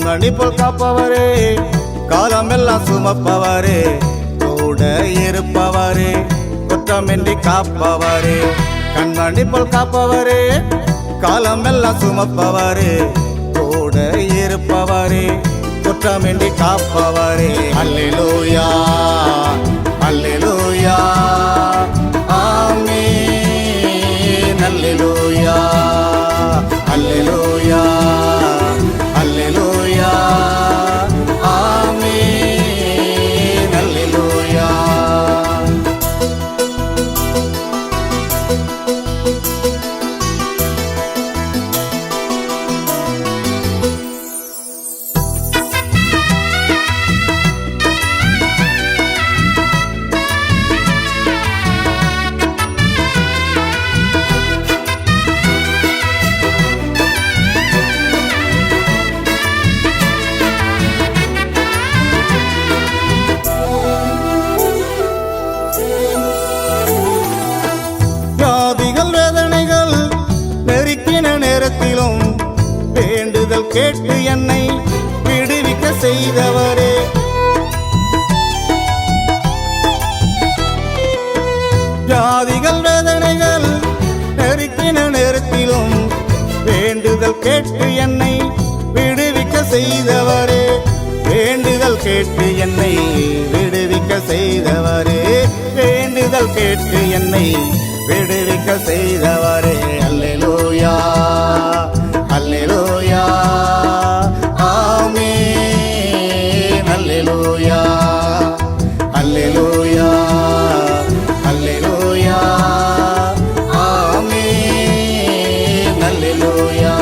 கண்மணி போல் காப்பவரே, காலமெல்லாம் சுமப்பவரே, கூட இருப்பவரே, குற்றமின்றி காப்பவரே. கண்மணி போல் காப்பவரே, காலமெல்லாம் சுமப்பவரே, கூட இருப்பவரே, குற்றமின்றி காப்பவரே. அல்லேலூயா அல்லேலூயா ஆமென். அல்லேலூயா அல்லேலூயா அல்லேலூயா ஆமென். அல்லேலூயா. நேரத்திலும் வேண்டுதல் கேட்டு என்னை விடுவிக்க செய்தவரே, வியாதிகள் வேதனைகள் நெருக்கின நேரத்திலும் வேண்டுதல் கேட்டு என்னை விடுவிக்க செய்தவரே, வேண்டுதல் கேட்டு என்னை விடுவிக்க செய்தவரே, வேண்டுதல் கேட்டு என்னை விடுவிக்க செய்தவரே. அல்லேலூயா அல்லேலூயா ஆமென். அல்லேலூயா அல்லேலூயா அல்லேலூயா ஆமென். அல்லேலூயா.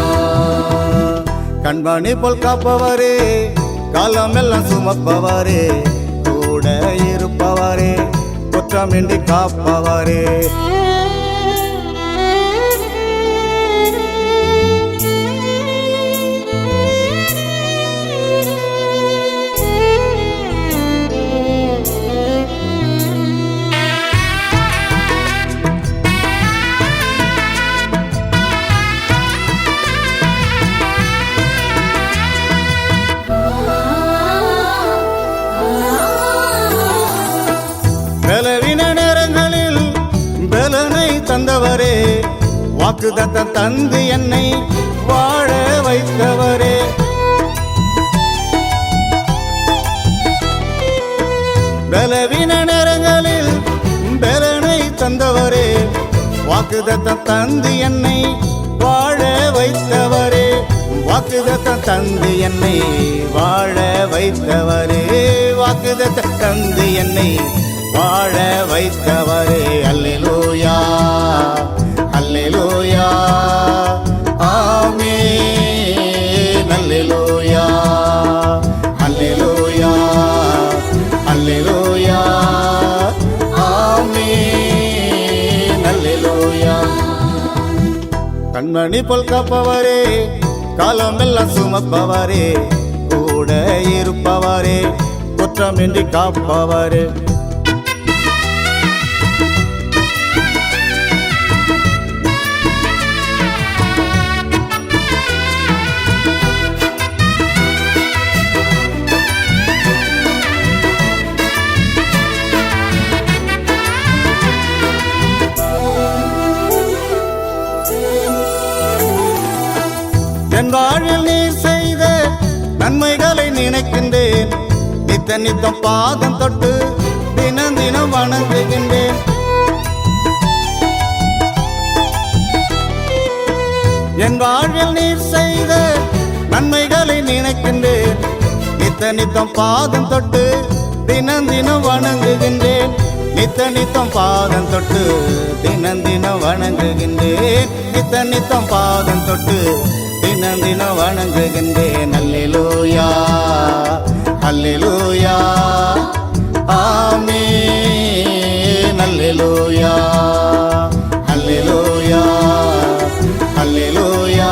கண்மணி போல் காப்பவரே, காலமெல்லாம் சுமப்பவரே, கூட இருப்பவரே, குற்றமின்றி காப்பவரே. பலவீன நேரங்களில் பலனை தந்தவரே, வாக்குத்தத்தம் தந்து என்னை வாழ வைத்தவரே, பலவீன நேரங்களில் பலனை தந்தவரே, வாக்குத்தத்தம் தந்து என்னை வாழ வைத்தவரே, வாக்குத்தத்தம் தந்து என்னை வாழ வைத்தவரே, வாக்குத்தத்தம் தந்து என்னை வாழ வைத்தவரே. அல்லேலூயா அல்லேலூயா ஆமென். அல்லேலூயா அல்லேலூயா அல்லேலூயா ஆமென். அல்லேலூயா. கண்மணி போல் காப்பவரே, காலமெல்லாம் சுமப்பவரே, கூட இருப்பவரே, குற்றமின்றி காப்பவரே. என் வாழ்வில் நீர் செய்த நன்மைகளை நினைக்கின்றேன், நித்த நித்தம் பாதம் தொட்டு தினம் தினம் வணங்குகின்றேன். என் வாழ்வில் நீர் செய்த நன்மைகளை நினைக்கின்றேன், நித்த நித்தம் பாதம் தொட்டு தினம் தினம் வணங்குகின்றேன், நித்த நித்தம் பாதம் தொட்டு தினம் தினம் வணங்குகின்றேன், நித்த நித்தம் பாதம் தொட்டு தினம் தினம் வணங்குகின்றேன். அல்லேலூயா அல்லேலூயா ஆமென். அல்லேலூயா அல்லேலூயா அல்லேலூயா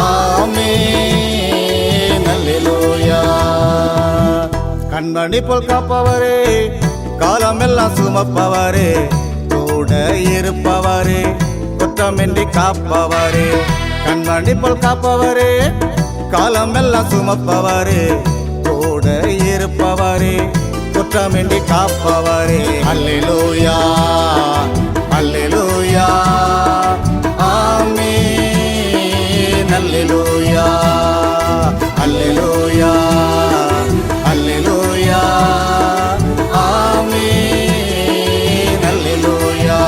ஆமென். அல்லேலூயா. கண்மணி போல் காப்பவரே, காலமெல்லாம் சுமப்பவரே, கூட இருப்பவரே, குற்றமின்றி காப்பவரே. கண்மணி போல் காப்பவரே, காலமெல்லாம் சுமப்பவரே கூட இருப்பவரே குற்றமின்றி காப்பவரே அல்லேலூயா அல்லேலூயா ஆமென் அல்லேலூயா அல்லேலூயா அல்லேலூயா ஆமென் அல்லேலூயா.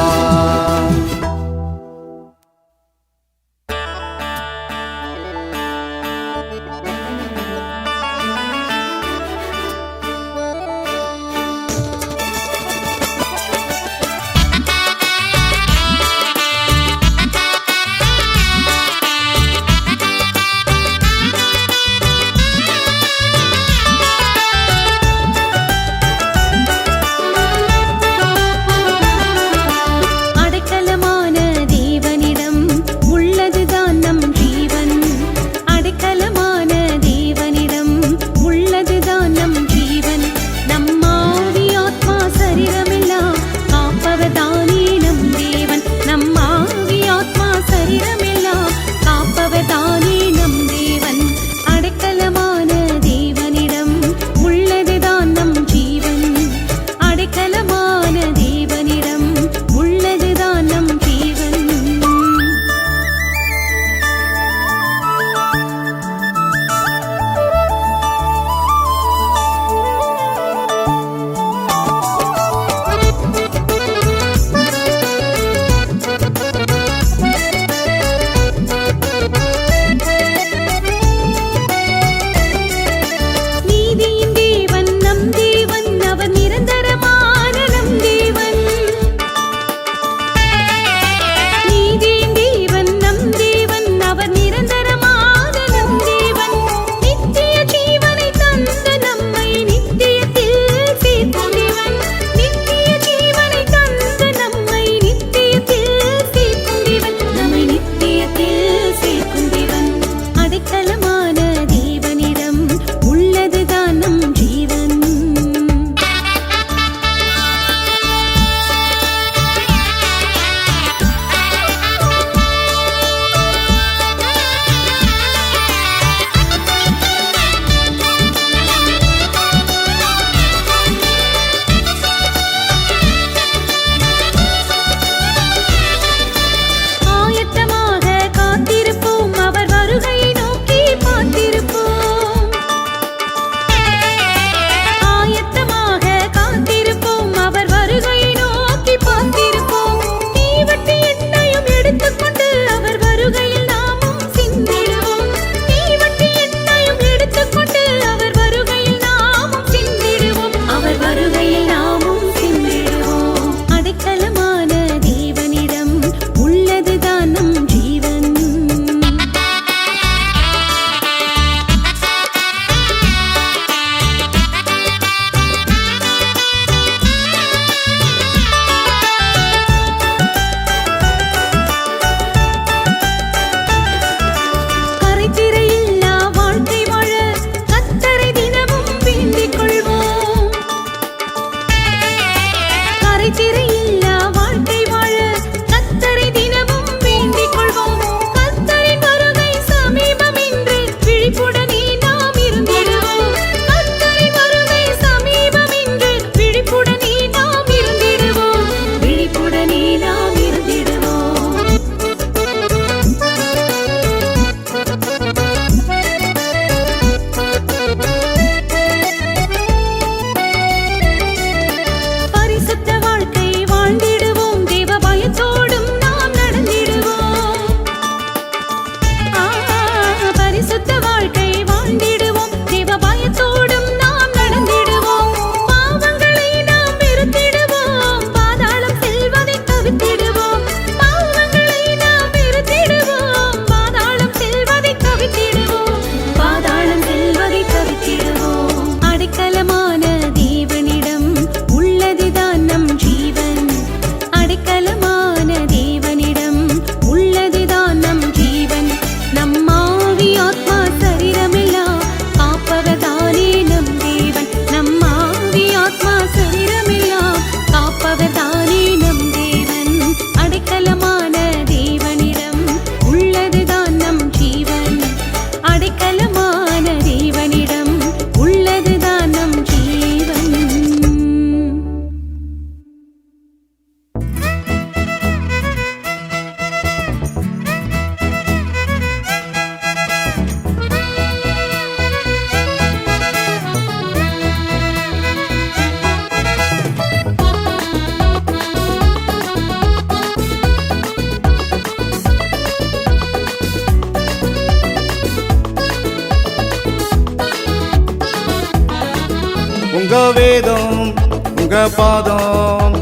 பாதம்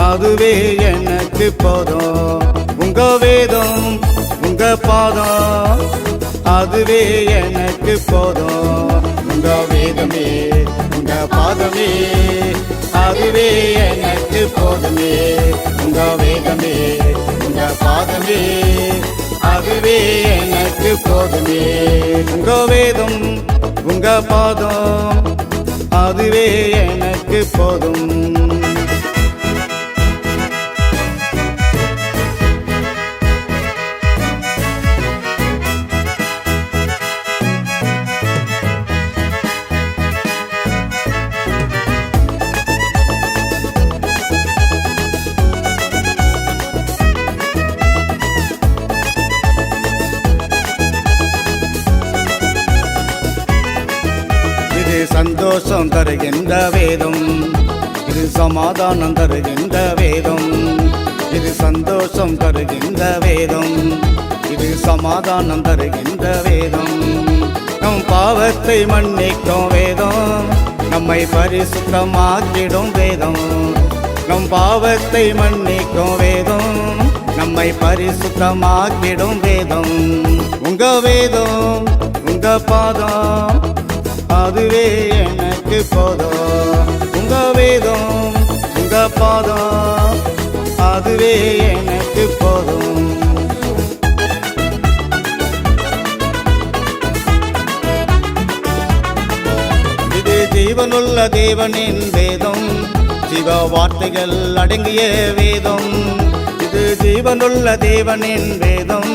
அதுவே எனக்கு போதும். உங்க வேதம் உங்க பாதம் அதுவே எனக்கு போதும். உங்க வேதமே உங்க பாதமே அதுவே எனக்கு போதுமே. உங்க வேதமே உங்க பாதமே அதுவே எனக்கு போதுமே. உங்க வேதம் உங்க பாதம் அதுவே எனக்கு போதும். இது சந்தோஷம் தருகின்ற வேதம், இது சமாதானம் தருகின்ற வேதம். இது சந்தோஷம் தருகின்ற வேதம், இது சமாதானம் தருகின்ற வேதம். நம் பாவத்தை மன்னிக்கும் வேதம், நம்மை பரிசுத்தமாக்கிடும் வேதம். நம் பாவத்தை மன்னிக்கும் வேதம், நம்மை பரிசுத்தமாக்கிடும் வேதம். உங்க வேதம் உங்க பாதம் அதுவே எனக்கு போதும். உங்க வேதம் உங்க பாதம் அதுவே எனக்கு போதும். இது ஜீவனுள்ள தேவனின் வேதம், ஜீவ வார்த்தைகள் அடங்கிய வேதம். இது ஜீவனுள்ள தேவனின் வேதம்,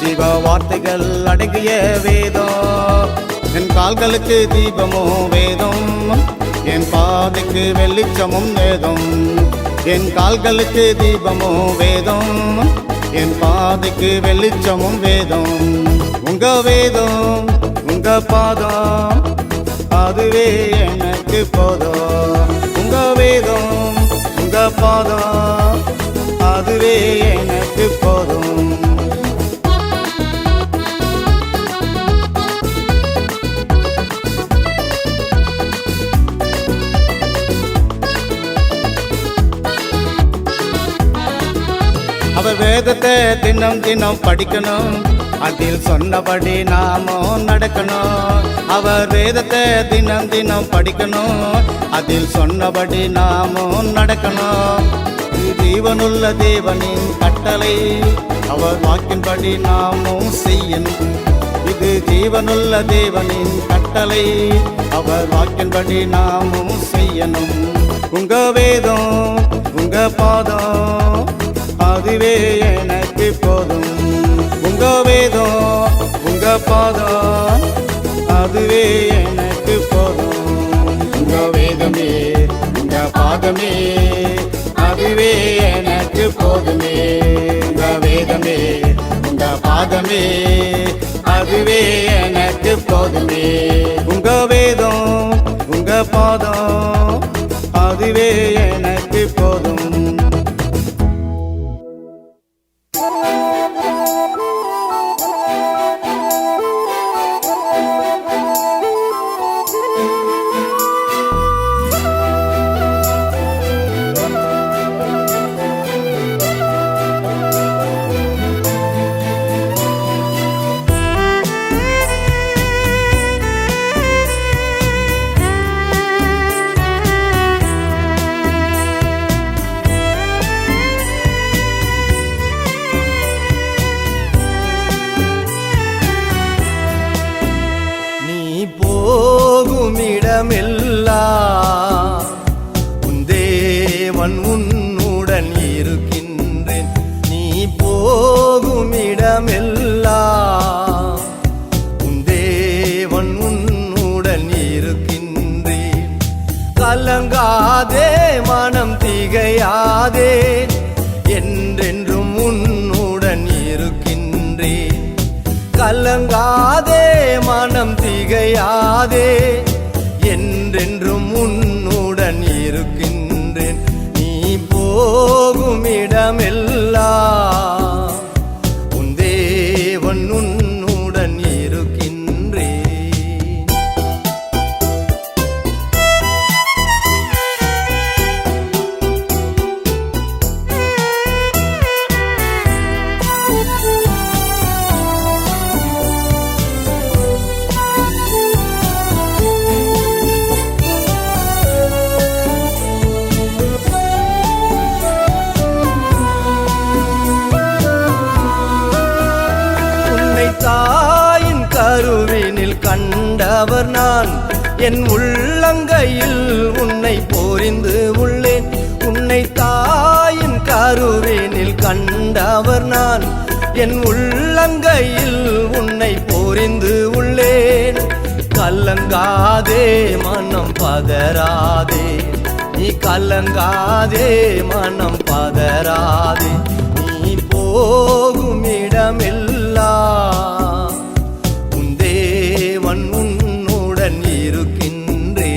ஜீவ வார்த்தைகள் அடங்கிய வேதம். என் கால்களுக்கு தீபமும் வேதம், என் பாதைக்கு வெளிச்சமும் வேதம். என் கால்களுக்கு தீபமும் வேதம், என் பாதைக்கு வெளிச்சமும் வேதம். உங்க வேதம் உங்க பாதம் அதுவே எனக்கு போதும். உங்க வேதம் உங்க பாதம் அதுவே எனக்கு போதும். அவர் வேதத்தை தினம் தினம் படிக்கணும், அதில் சொன்னபடி நாமும் நடக்கணும். அவர் வேதத்தை தினம் தினம் படிக்கணும், அதில் சொன்னபடி நாமும் நடக்கணும். ஜீவனுள்ள தேவனின் கட்டளை, அவர் வாக்கின்படி நாமும் செய்யணும். இது ஜீவனுள்ள தேவனின் கட்டளை, அவர் வாக்கின்படி நாமும் செய்யணும். உங்க வேதம் உங்க பாதம் அதுவே எனக்கு போதும். உங்க வேதம் உங்க பாதம் அதுவே எனக்கு போதும். உங்க வேதமே உங்க பாதமே அதுவே எனக்கு போதுமே. உங்க வேதமே உங்க பாதமே அதுவே எனக்கு போதுமே. உங்க வேதம் உங்க பாதம் அதுவே எனக்கு போதும். இடமெல்லாம் உன் தேவன் உன்னுடன் இருக்கின்றேன். நீ போகும் இடமெல்லாம் உன் தேவன் உன்னுடன் இருக்கின்றேன். கலங்காதே மனம் திகையாதே, என்றென்றும் உன்னுடன் இருக்கின்றேன். கலங்காதே மனம் திகையாதே, என்றென்றும் உன்னுடன் இருக்கின்றேன். நீ போகும் இடமெல்லாம் உன் தேவன் உன்னுடன் இருக்கின்றேன். கண்டவர் நான் என் உள்ளங்கையில் உன்னை போரிந்து உள்ளேன் உன்னை தாயின் கருவேனில் கண்டவர் நான் என் உள்ளங்கையில் உன்னை போரிந்து உள்ளேன் கலங்காதே மனம் பதறாதே நீ கலங்காதே மனம் பதறாதே நீ போகும் இடமெல்லாம் உன் தேவன் உன்னுடன் இருக்கின்றே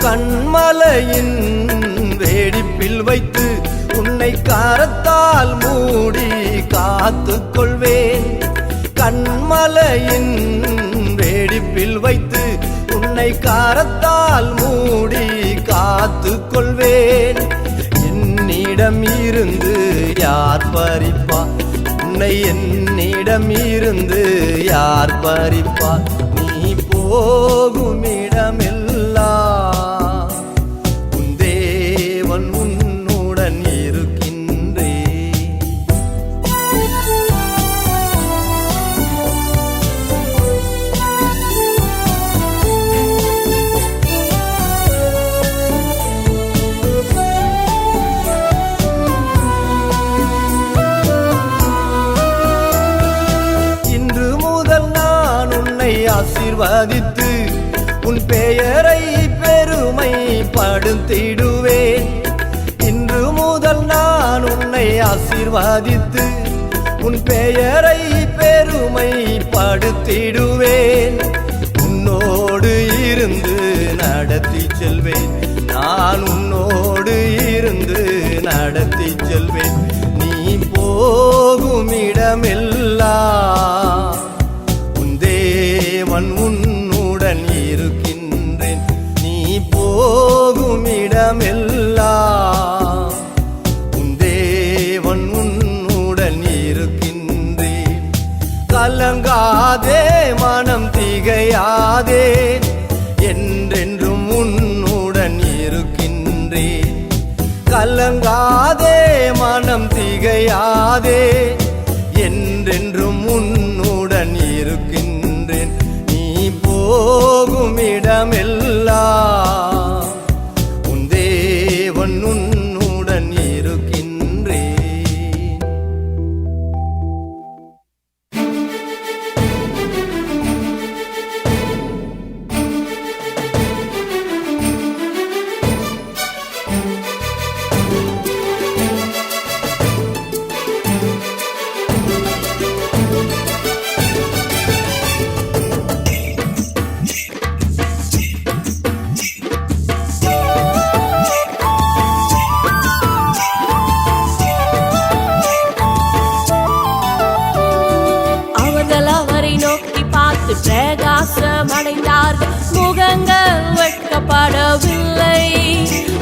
கண்மலையின் வேடிப்பில் வைத்து உன்னை கரத்தால் மூடி காத்துக் கொள்வேன் கண்மலையின் வேடிப்பில் வைத்து உன்னை கரத்தால் மூடி காத்துக் கொள்வேன் என்னிடம் இருந்து யார் பறிப்பார் உன்னை என்னிடம் இருந்து யார் பறிப்பார் நீ போகும் இடமெல்லாம் உன் தேவன் உன்னுடன் இருக்கின்றே இன்று முதல் நான் உன்னை ஆசீர்வதித்து உன் பெயரை பெருமைப்படுத்திடுவேன் இன்று முதல் நான் உன்னை ஆசீர்வதித்து உன் பெயரை பெருமைப்படுத்திடுவேன் உன்னோடு இருந்து நடத்தி செல்வேன் நான் உன்னோடு இருந்து நடத்தி செல்வேன் நீ போகும் இடமெல்லாம் உன் தேவன் உன்னுடன் இருக்கின்றேன் நீ போகும் இடமெல்லாம் உன் தேவன் உன்னுடன் இருக்கின்றேன் கலங்காதே மனம் திகையாதே என்றென்றும் உன்னுடன் இருக்கின்றேன் கலங்காதே மனம் திகையாதே என்றென்றும் உன்னுடன் இருக்கின்றேன் நீ போகும் இடமெல்லாம் உன் தேவன் உன்னுடன் இருக்கின்றேன் பிரகாசமடைந்தார்கள் முகங்கள் வெட்கப்படவில்லை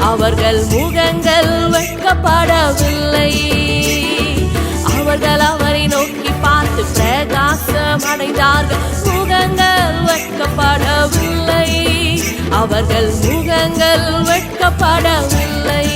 அவர்கள் முகங்கள் வெட்கப்படவில்லை அவர்கள் அவரை நோக்கி பார்த்து பிரகாசமடைந்தார்கள் முகங்கள் வெட்கப்படவில்லை அவர்கள் முகங்கள் வெட்கப்படவில்லை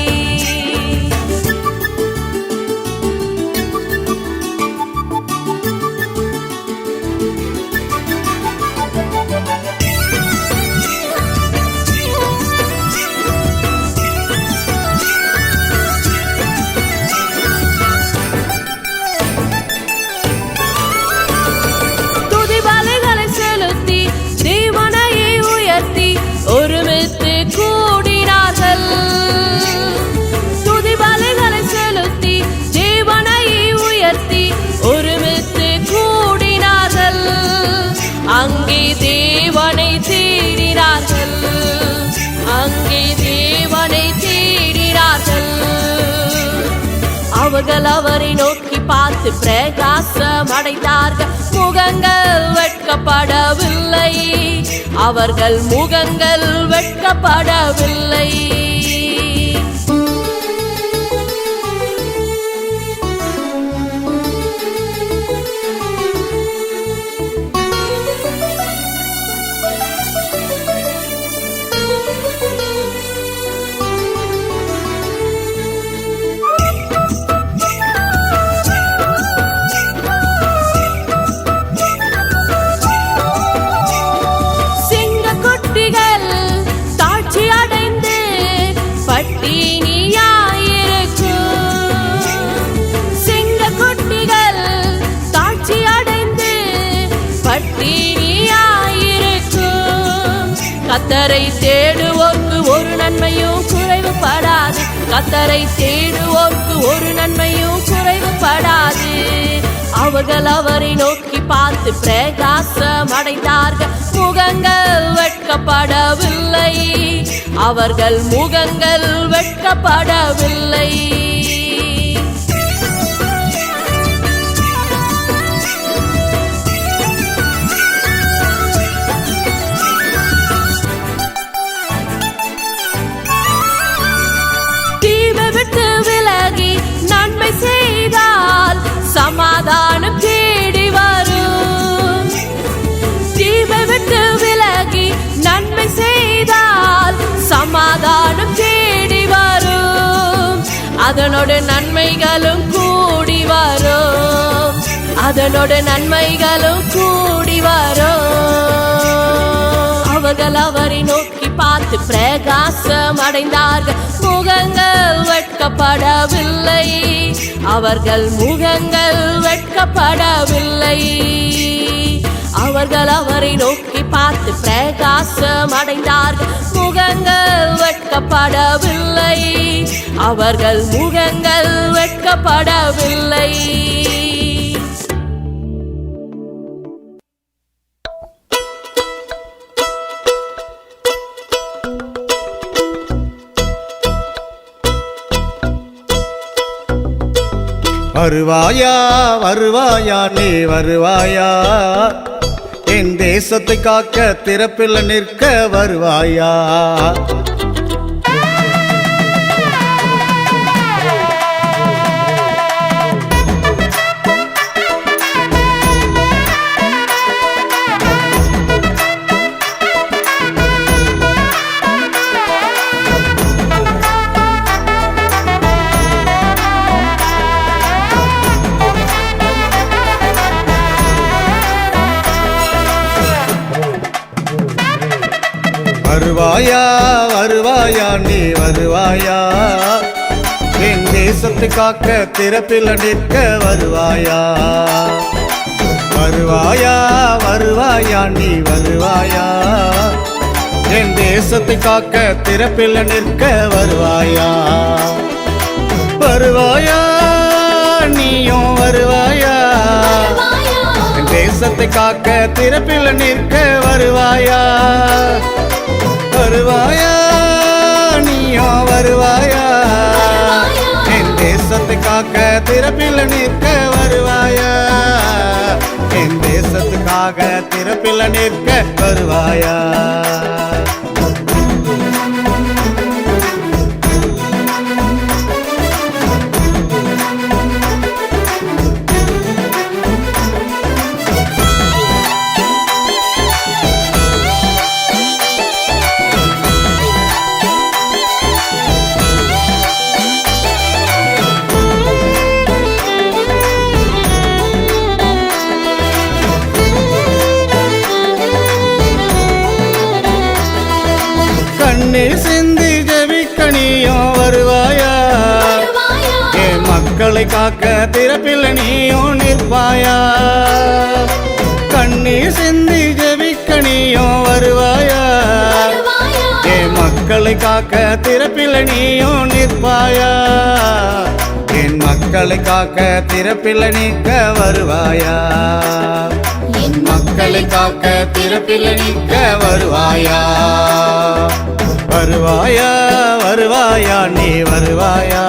அவர்கள் அவரை நோக்கி பார்த்து பிரகாசம் அடைந்தார்கள் முகங்கள் வெட்கப்படவில்லை அவர்கள் முகங்கள் வெட்கப்படவில்லை கத்தரை தேடுவோர்க்கு ஒரு நன்மையும் குறைவுபடாது கத்தரை தேடுவோர்க்கு ஒரு நன்மையும் குறைவுபடாது அவர்கள் அவரை நோக்கி பார்த்து பிரகாசம் அடைந்தார்கள் முகங்கள் வெட்கப்படவில்லை அவர்கள் முகங்கள் வெட்கப்படவில்லை நன்மை செய்தால் சமாதானம் தேடி வரும் தீமை விட்டு விலகி நன்மை செய்தால் சமாதானம் தேடி வரும் அதனோடு நன்மைகளும் கூடி வரும் அதனோடு நன்மைகளும் கூடி வரும் அவர்கள் அவரை நோக்கி பார்த்து பிரகாசம் அடைந்தார்கள் முகங்கள் வெட்கப்படவில்லை அவர்கள் முகங்கள் வெட்கப்படவில்லை அவர்கள் அவரை நோக்கி பார்த்து பிரகாசம் அடைந்தார்கள் முகங்கள் வெட்கப்படவில்லை அவர்கள் முகங்கள் வெட்கப்படவில்லை வருவாயா வருவாயா நீ வருவாயா என் தேசத்தை காக்க திறப்பில் நிற்க வருவாயா வருவாயா வருவாயா நீ வருவாயா என் தேசத்தை காக்க திறப்பில் நிற்க வருவாயா வருவாயா வருவாயா நீ வருவாயா என் தேசத்தை காக்க திறப்பில் நிற்க வருவாயா வருவாயா நீயும் வருவாயா என் தேசத்தை காக்க திறப்பில் நிற்க வருவாயா வருவாயா நீயோ வருவாயா என் தேசத்தை காக்க திறப்பில் நிற்க வருவாயா என் தேசத்துக்காக திறப்பில் நிற்க வருவாயா கண்ணீர் சிந்தி ஜெபிக்க நீயும் வருவாயா என் மக்களை காக்க திறப்பில் நீயும் நிற்பாயா கண்ணீர் சிந்தி ஜெபிக்க நீயும் வருவாயா என் மக்களை காக்க திறப்பில் நீயும் நிற்பாயா என் மக்களை காக்க திறப்பில் நிற்க வருவாயா என் மக்களை காக்க திறப்பில் நிற்க வருவாயா வருவாயா வருவாயா நீ வருவாயா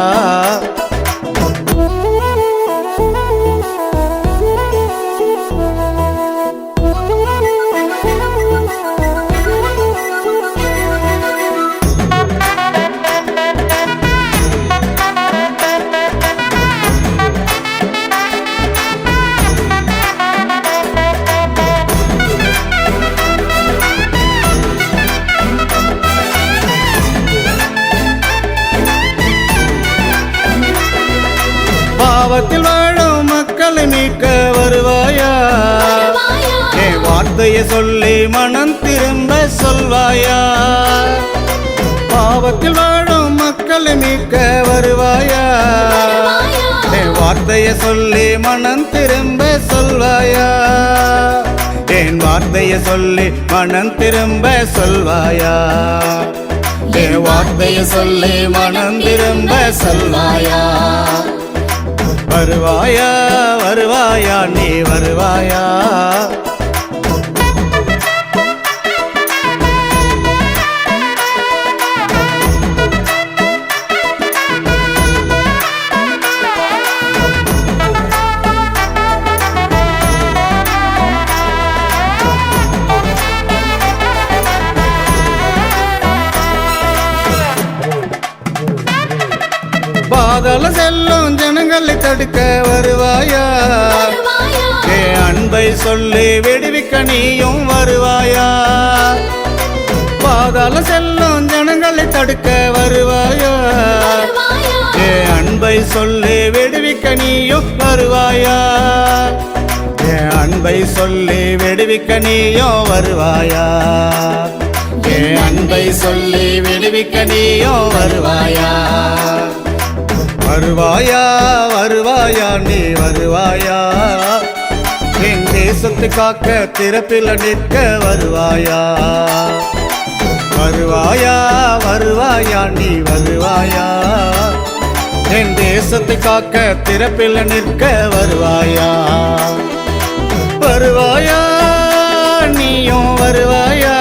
வார்த்தையை சொல்லி மனம் திரும்ப சொல்வாயா பாவத்தில் வாழும் மக்களை மீட்க வருவாயா என் வார்த்தையை சொல்லி மனம் திரும்ப சொல்வாயா என் வார்த்தையை சொல்லி மனம் திரும்ப சொல்வாயா என் வார்த்தையை சொல்லி மனம் திரும்ப சொல்வாயா வருவாயா வருவாயா நீ வருவாயா பாதாள செல்லும் ஜனங்களை தடுக்க வருவாயா என் அன்பை சொல்லி விடுவிக்க நீயும் வருவாயா பாதாள செல்லும் ஜனங்களை தடுக்க வருவாயா என் அன்பை சொல்லி விடுவிக்க நீயும் வருவாயா என் அன்பை சொல்லி விடுவிக்க நீயும் வருவாயா என் அன்பை சொல்லி விடுவிக்க நீயும் வருவாயா வருவாயா வருவாயா நீ வருவாயா என் தேசத்தை காக்க திறப்பில் நிற்க வருவாயா வருவாயா வருவாயா நீ வருவாயா என் தேசத்தை காக்க திறப்பில் நிற்க வருவாயா வருவாயா நீயும் வருவாயா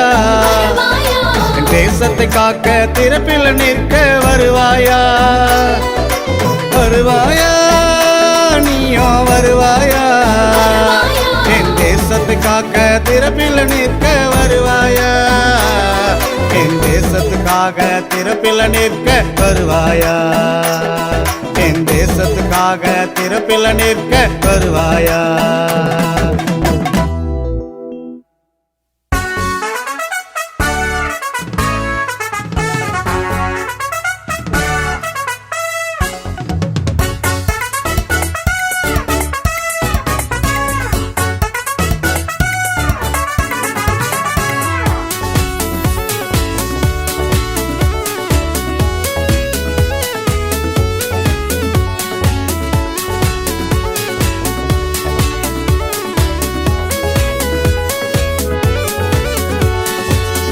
என் தேசத்தை காக்க திறப்பில் நிற்க வருவாயா வருவாயா நீயோ வருவாயா என் தேசத்தை காக்க திறப்பில் நிற்க வருவாயா என் தேசத்துக்காக திறப்பில் நிற்க வருவாயா என் தேசத்துக்காக திறப்பில் நிற்க வருவாயா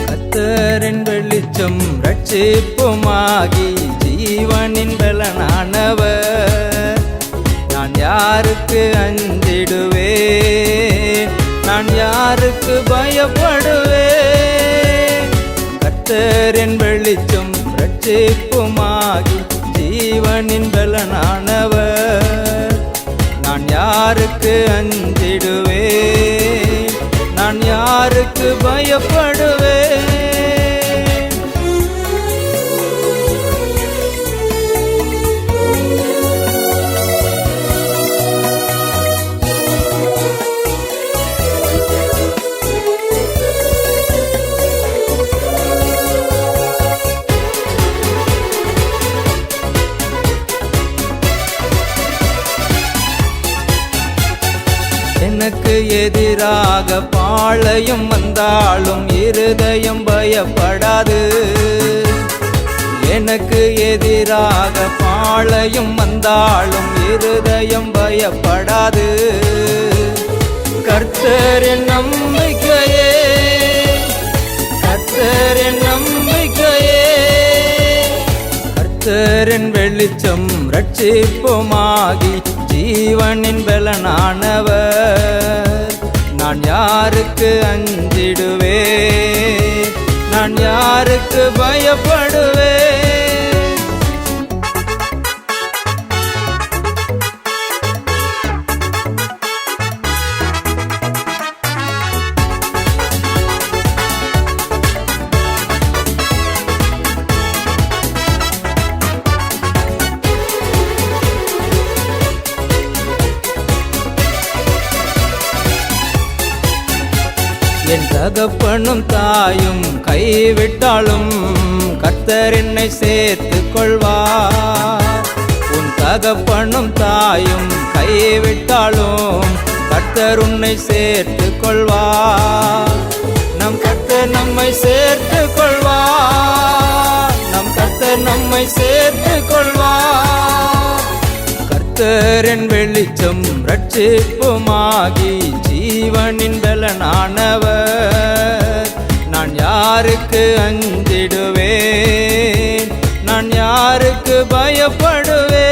கர்த்தரின் வெளிச்சம் ரட்சிப்புமாகி ஜீவனின் பலனானவர் நான் யாருக்கு அஞ்சிடுவேன் நான் யாருக்கு பயப்படுவேன் கர்த்தரின் வெளிச்சம் ரட்சிப்புமாகி ஜீவனின் பலனானவர் நான் யாருக்கு அஞ்சிடுவேன் நான் யாருக்கு பயப்படுவேன் எனக்கு எதிராக பாளையம் வந்தாலும் இருதயம் பயப்படாது எனக்கு எதிராக பாளையம் வந்தாலும் இருதயம் பயப்படாது கர்த்தரின் நம்பிக்கையே கர்த்தரின் நம்பிக்கையே கர்த்தரின் வெளிச்சம் ரட்சிப்புமாகி ஜீவனின் பலனானவர் நான் யாருக்கு அஞ்சிடுவேன் நான் யாருக்கு பயப்படுவேன் என் தகப்பனும் தாயும் கைவிட்டாலும் கர்த்தர் என்னை சேர்த்துக் கொள்வார் உன் தகப்பனும் தாயும் கைவிட்டாலும் கர்த்தர் உன்னை சேர்த்து கொள்வார். நம் கர்த்தர் நம்மை சேர்த்து கொள்வார். நம் கர்த்தர் நம்மை சேர்த்து கொள்வார். கர்த்தரின் வெளிச்சம் ரட்சிப்புமாகி ஜீவனின் பலனானவர். நான் யாருக்கு அஞ்சிடுவேன்? நான் யாருக்கு பயப்படுவேன்?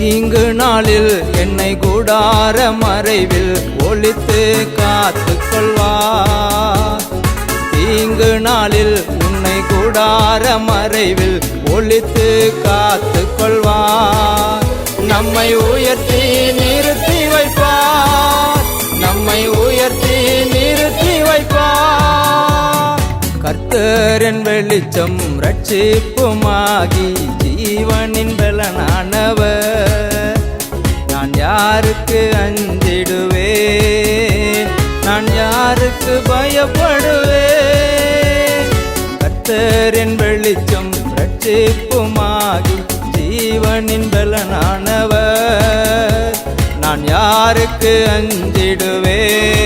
தீங்கு நாளில் என்னை கூடார மறைவில் ஒளித்து காத்து கொள்வார். தீங்கு நாளில் உன்னை கூடார மறைவில் ஒளித்து காத்து கொள்வார். நம்மை உயர்த்தி நிறுத்தி வைப்பார். நம்மை உயர்த்தி நிறுத்தி வைப்பார். கர்த்தரின் வெளிச்சம் ரட்சிப்புமாகி ஜீவனின் பலனானவர். நான் யாருக்கு அஞ்சிடுவேன்? நான் யாருக்கு பயப்படுவேன்? கர்த்தரின் வெளிச்சம் ரட்சிப்புமாகி ஜீவனின் பலனானவர். நான் யாருக்கு அஞ்சிடுவேன்?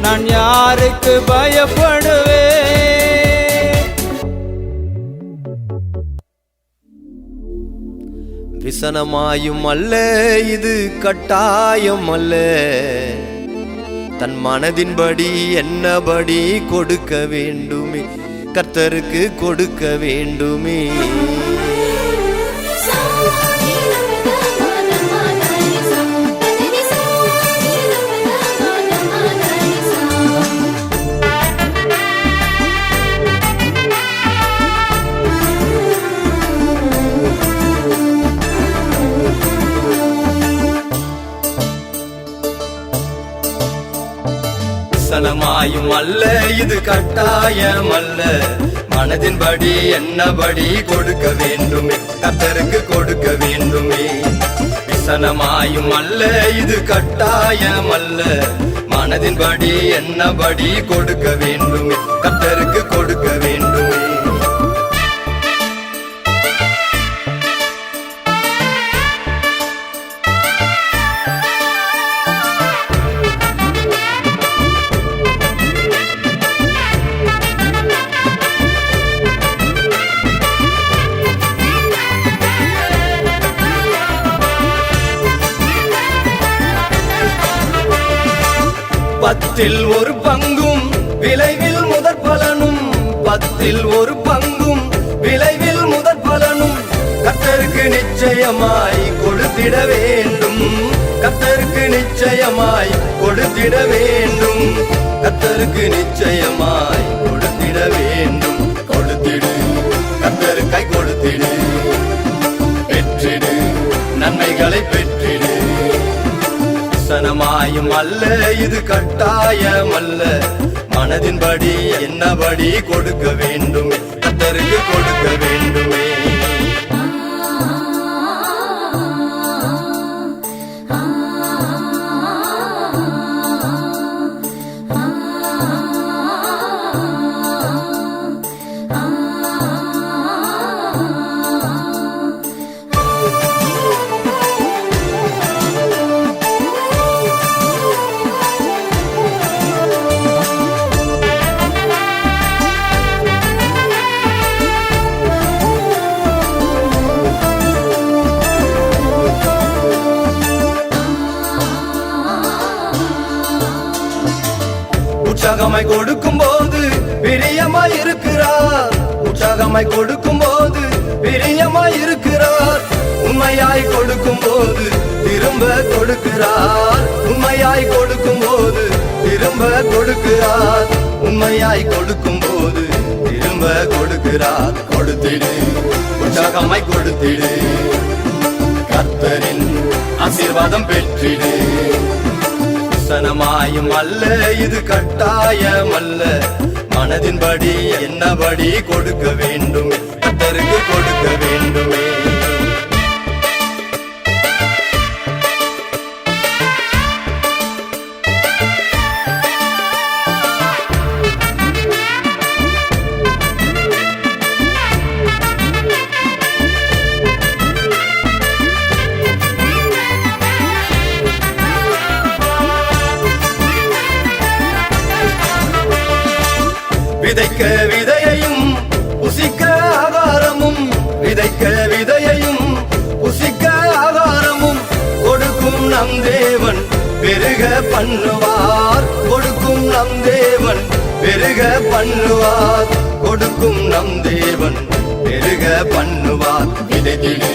நான் யாருக்கு பயப்படுவேன்? விசனமாயும் அல்ல இது கட்டாயம் அல்ல, தன் மனதின்படி என்னபடி கொடுக்க வேண்டுமே, கர்த்தருக்கு கொடுக்க வேண்டுமே. விசனமாயும் அல்ல இது கட்டாயம் அல்ல, மனதின்படி என்னபடி கொடுக்க வேண்டுமே, கர்த்தருக்கு கொடுக்க வேண்டுமே. விசனமாயும் அல்ல இது கட்டாயம் அல்ல, மனதின்படி என்னபடி கொடுக்க வேண்டுமே, கர்த்தருக்கு கொடுக்க வேண்டுமே. பத்தில் ஒரு பங்கும் விளைவில் முதற் பலனும், பத்தில் ஒரு பங்கும் விளைவில் முதற் பலனும் கர்த்தருக்கு நிச்சயமாய் கொடுத்திட வேண்டும், கர்த்தருக்கு நிச்சயமாய் கொடுத்திட வேண்டும், கர்த்தருக்கு நிச்சயமாய் கொடுத்திட வேண்டும். கொடுத்திடு, கர்த்தருக்காய் கொடுத்திடு, பெற்றிடு, நன்மைகளை பெற்றிடு. விசனமாயும் அல்ல இது கட்டாயம் அல்ல, மனதின்படி என்னபடி கொடுக்க வேண்டுமே, கர்த்தருக்கு கொடுக்க வேண்டுமே. உற்சாகமாய் கொடுக்கும் போது பிரியமாய் இருக்கிறார், உற்சாகமாய் கொடுக்கும் போது பிரியமாய் இருக்கிறார். உண்மையாய் கொடுக்கும் போது திரும்ப கொடுக்கிறார், உண்மையாய் கொடுக்கும் போது திரும்ப கொடுக்கிறார், உண்மையாய் கொடுக்கும் போது திரும்ப கொடுக்கிறார். கொடுத்திடு, உற்சாகமாய் கொடுத்திடு, கர்த்தரின் ஆசீர்வாதம் பெற்றிடு. விசனமாயும் அல்ல இது கட்டாயம் அல்ல, மனதின்படி என்னபடி கொடுக்க வேண்டுமே, கர்த்தருக்கு கொடுக்க வேண்டுமே. விதைக்க விதையையும் புசிக்க ஆகாரமும், விதைக்க விதையையும் புசிக்க ஆகாரமும் கொடுக்கும் நம் தேவன் பெருக பண்ணுவார். கொடுக்கும் நம் தேவன் பெருக பண்ணுவார். கொடுக்கும் நம் தேவன் பெருக பண்ணுவார். விதைத்திடு,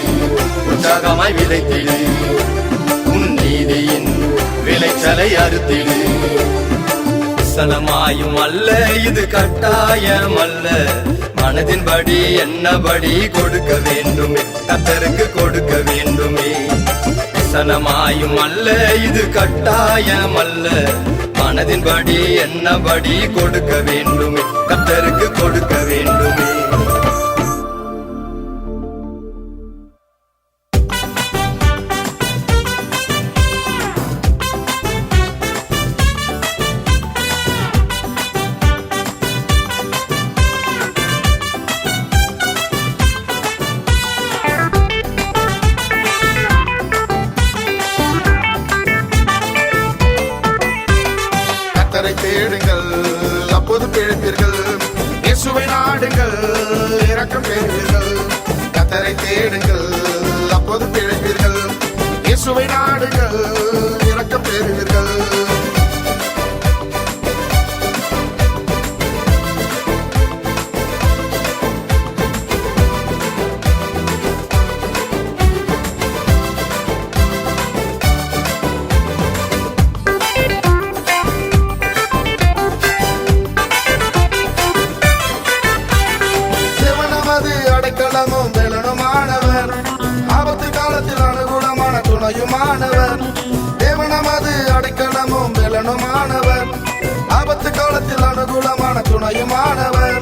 உற்சாகமாய் விதைத்திடு, உன் நீதியின் விளைச்சலை அறுத்திடு. சனமாயும் அல்ல இது கட்டாயம் அல்ல, மனதின்படி என்னபடி கொடுக்க வேண்டுமே, கர்த்தருக்கு கொடுக்க வேண்டுமே. சனமாயும் அல்ல இது கட்டாயம் அல்ல, மனதின்படி என்னபடி கொடுக்க வேண்டுமே, கர்த்தருக்கு கொடுக்க வேண்டுமே. கர்த்தரை தேடுங்கள் அப்போது பிழைப்பீர்கள், இயேசுவை நாடுங்கள் இரக்கம் பெறுவீர்கள். கர்த்தரை தேடுங்கள் அப்போது பிழைப்பீர்கள், இயேசுவை நாடுங்கள் இரக்கம் பெறுவீர்கள். அடைக்கலமும் பெலனுமானவர், ஆபத்து காலத்தில் அனுகூலமான துணையுமானவர். தேவனமது அடைக்கலமும் பெலனுமானவர், ஆபத்து காலத்தில் அனுகூலமான துணையுமானவர்.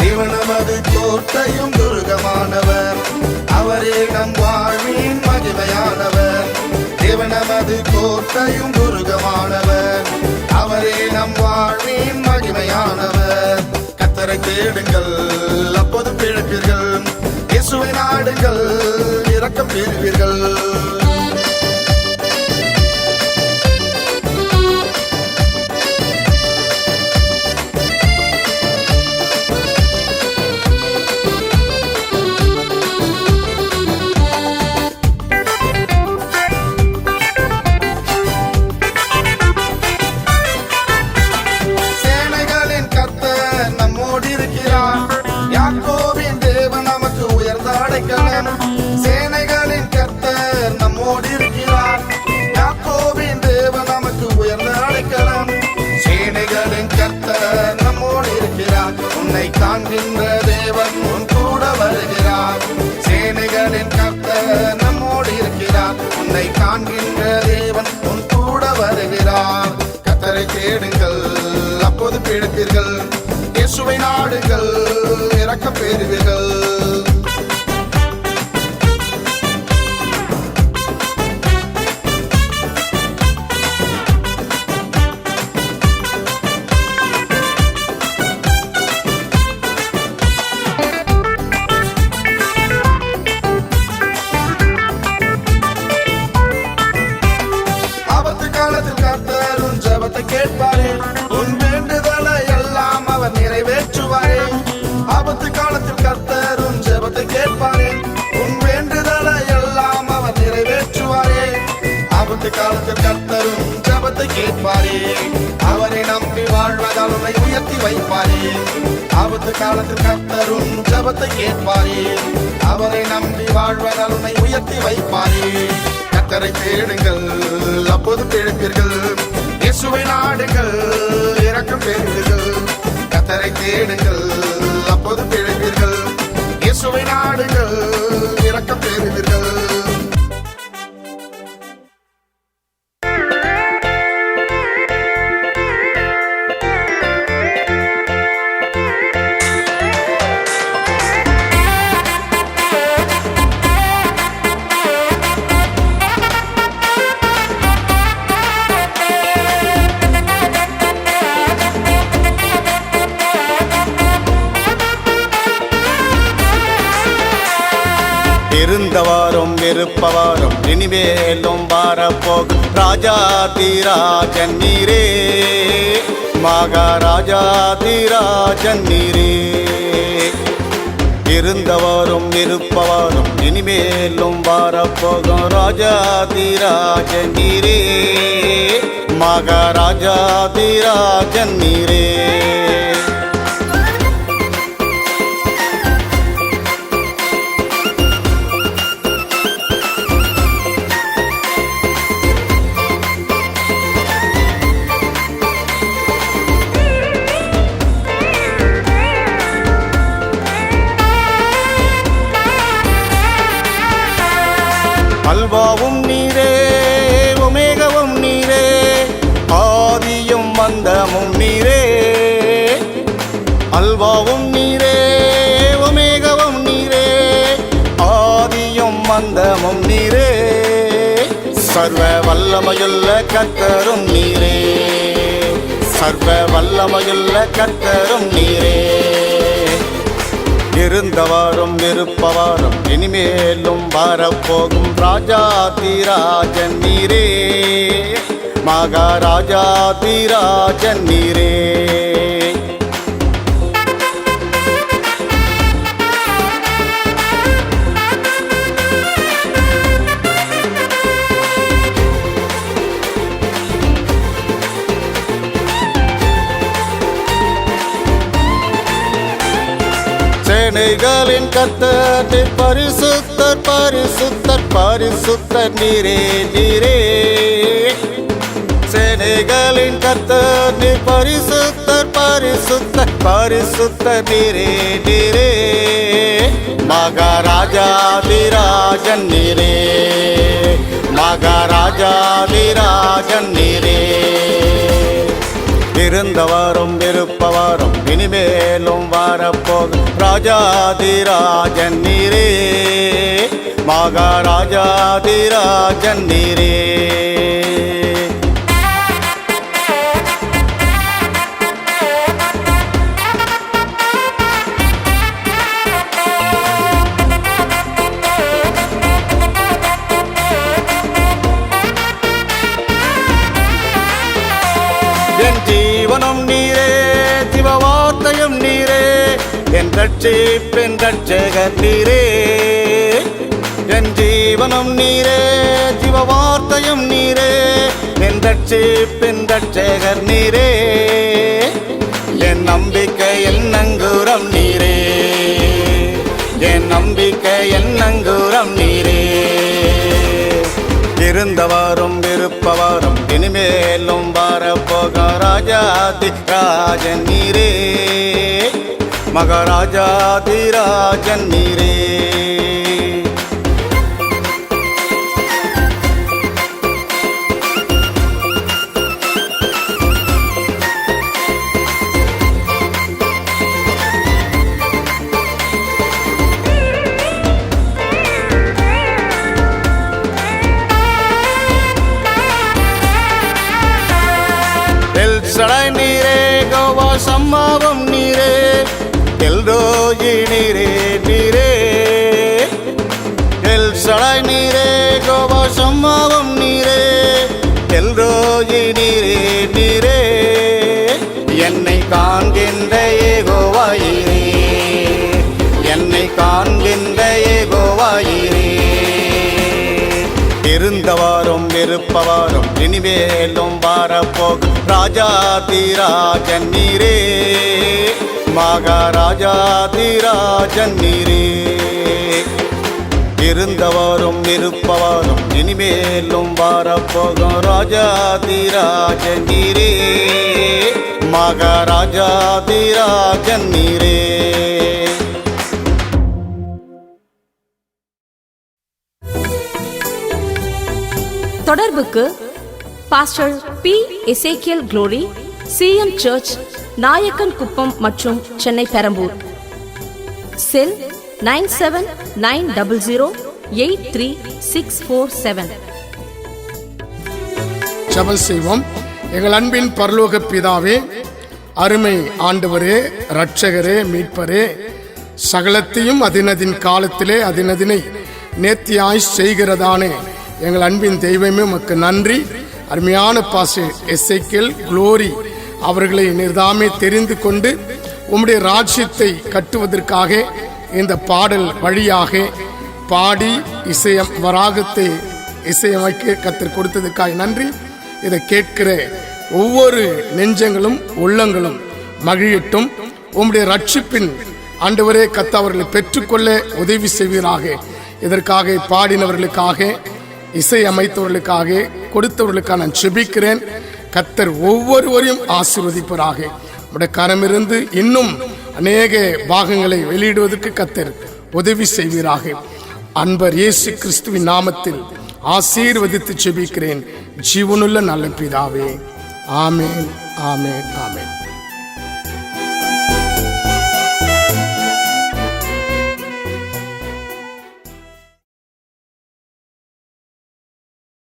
தேவனமது கோட்டையும் துருகமானவர், அவரே நம் வாழ்வின் மகிமையானவர். தேவனமது கோட்டையும் துருகமானவர், அவரே நம் வாழ்வின் மகிமையானவர். கர்த்தரை தேடுங்கள் அப்போது பிழைப்பீர்கள், இயேசுவை நாடுங்கள் இரக்கம் பெறுவீர்கள். சேனைகளின் கர்த்தர் நம்மோடு இருக்கிறார், யாக்கோபின் தேவன் நமக்கு உயர்ந்த அடைக்கலம். சேனைகளின் கர்த்தர் நம்மோடு இருக்கிறார், யாக்கோபின் தேவன் நமக்கு உயர்ந்த அடைக்கலம். சேனைகளின் கர்த்தர் நம்மோடு இருக்கிறார், உன்னை காண்கின்ற தேவன் உன் கூட வருகிறார். சேனைகளின் கர்த்தர் நம்மோடு இருக்கிறார், உன்னை காண்கின்ற தேவன் உன் கூட வருகிறார். கர்த்தரை தேடுங்கள் அப்போது பிழைப்பீர்கள், இயேசுவை நாடுங்கள் இரக்கம் பெறுவீர்கள். ஆபத்து காலத்தில் கர்த்தர் உன் ஜெபத்தை கேட்பாரே, உன் வேண்டுதலை எல்லாம் அவர் நிறைவேற்றுவாரே. ஆபத்து காலத்தில் கர்த்தர் உன் ஜெபத்தை கேட்பாரே, உன் வேண்டுதலை எல்லாம் அவர் நிறைவேற்றுவாரே. ஆபத்து காலத்தில் கர்த்தர் உன் ஜெபத்தை கேட்பாரே, அவரை நம்பி வாழ்வதால் உன்னை உயர்த்தி வைப்பாரே. ஆபத்து காலத்தில் கர்த்தர் உன் ஜெபத்தை கேட்பாரே, அவரை நம்பி வாழ்வதால் உன்னை உயர்த்தி வைப்பாரே. கர்த்தரை தேடுங்கள் அப்போது பிழைப்பீர்கள், இயேசுவை நாடுங்கள் இரக்கம் பெறுவீர்கள். கர்த்தரை தேடுங்கள் அப்போது பிழைப்பீர்கள், இயேசுவை நாடுங்கள் இரக்கம் பெறுவீர்கள். இருந்தவாறும் இருப்பவாறும் இனிமேலும் வாரப்போகும் ராஜாதிராஜன் நீரே. மகாராஜாதிராஜன் நீரே. இருந்தவரும் இருப்பவரும் இனிமேலும் வரப்போகும் ராஜாதிராஜன் நீரே. மகாராஜாதிராஜன் நீரே. அல்வாவும் நீரே, ஒமேகாவும் நீரே, ஆதியும் அந்தமும் நீரே. அல்வாவும் நீரே, ஒமேகாவும் நீரே, ஆதியும் அந்தமும் நீரே. சர்வ வல்லமையுள்ள கர்த்தரும் நீரே. சர்வ வல்லமையுள்ள கர்த்தரும் நீரே. இருந்தவரும் இருப்பவரும் இனிமேலும் வரப்போகும் ராஜாதிராஜன் நீரே. மகாராஜாதிராஜன் நீரே. சேனைகளின் கர்த்தர் பரிசுத்தர் பரிசுத்தர் பரிசுத்தர் நீரே நீரே. சேனைகளின் கர்த்தர் பரிசுத்தர் பரிசுத்தர் பரிசுத்தர் நீரே நீரே. மகாராஜாதிராஜன் நீரே. மகாராஜாதிராஜன் நீரே. இருந்தவரும் இருப்பவரும் இனிமேலும் வரப்போகும் ராஜாதிராஜன் நீரே. மகாராஜாதிராஜன் நீரே. என் ஜீவனும் நீரே, ஜீவவார்த்தையும் நீரே, என் ரட்சிப்பின் ரட்சகர் நீரே. என் ஜீவனும் நீரே, ஜீவவார்த்தையும் நீரே, என் ரட்சிப்பின் ரட்சகர் நீரே. என் நம்பிக்கை என் நங்கூரம் நீரே. என் நம்பிக்கை என் நங்கூரம் நீரே. இருந்தவரும் இருப்பவரும் இனிமேலும் வரப்போக ராஜாதிராஜன் நீரே. மகாராஜாதிராஜன் நீரே. எல்சடாய் நீரே, கோவா சம்மாவும் நீரே, எல்ரோயி நீரே நீரே. எல்சடாய் நீரே, கோவா சம்மாவும் நீரே, எல்ரோயி நீரே நீரே. என்னை காண்கின்ற யெகோவாயிரே. என்னை காண்கின்ற யெகோவாயிரே. இருந்தவரும் இருப்பவரும் இனிமேலும் வரப்போகும் ராஜாதிராஜன் நீரே. மகாராஜாதிராஜன் நீரே. இருந்தவரும் இருப்பவரும் இனிமேலும் வரப்போகும் ராஜாதிராஜன் நீரே. மகாராஜாதிராஜன் நீரே. தொடர்புக்கு pastor P. Ezekiel Glory, CM church, Nayakkan Kuppam மற்றும் சென்னை பெரம்பூர். செல் 9790083647. ஜெபம் செய்வோம். எங்கள் அன்பின் பரலோக பிதாவே, அருமை ஆண்டவரே, இரட்சகரே, மீட்பரே, சகலத்தையும் அதினதின் காலத்திலே அதினதினை நேர்த்தியாய் செய்கிறதானே எங்கள் அன்பின் தெய்வமே, உமக்கு நன்றி. அருமையான பாஸ்டர் எசேக்கியல் குளோரி அவர்களை நீர்தாமே தெரிந்து கொண்டு உம்முடைய ராஜ்யத்தை கட்டுவதற்காக இந்த பாடல் வழியாக பாடி வராகத்தை இசையமைக்க கத்தர் கொடுத்ததுக்காக நன்றி. இதை கேட்கிற ஒவ்வொரு நெஞ்சங்களும் உள்ளங்களும் மகிழட்டும். உம்முடைய ரட்சிப்பின் ஆண்டவரே கர்த்தாவர்களை பெற்றுக்கொள்ள உதவி செய்வீராக. இதற்காக பாடினவர்களுக்காக இசை அமைத்தவர்களுக்காக கொடுத்தவர்களுக்காக நான் செபிக்கிறேன். கர்த்தர் ஒவ்வொருவரையும் ஆசீர்வதிப்பராக. உடைய கரமிருந்து இன்னும் அநேக பாகங்களை வெளியிடுவதற்கு கர்த்தர் உதவி செய்வீராக. அன்பர் இயேசு கிறிஸ்துவின் நாமத்தில் ஆசீர்வதித்து செபிக்கிறேன் ஜீவனுள்ள நல்ல பிதாவே. ஆமென், ஆமென், ஆமென்.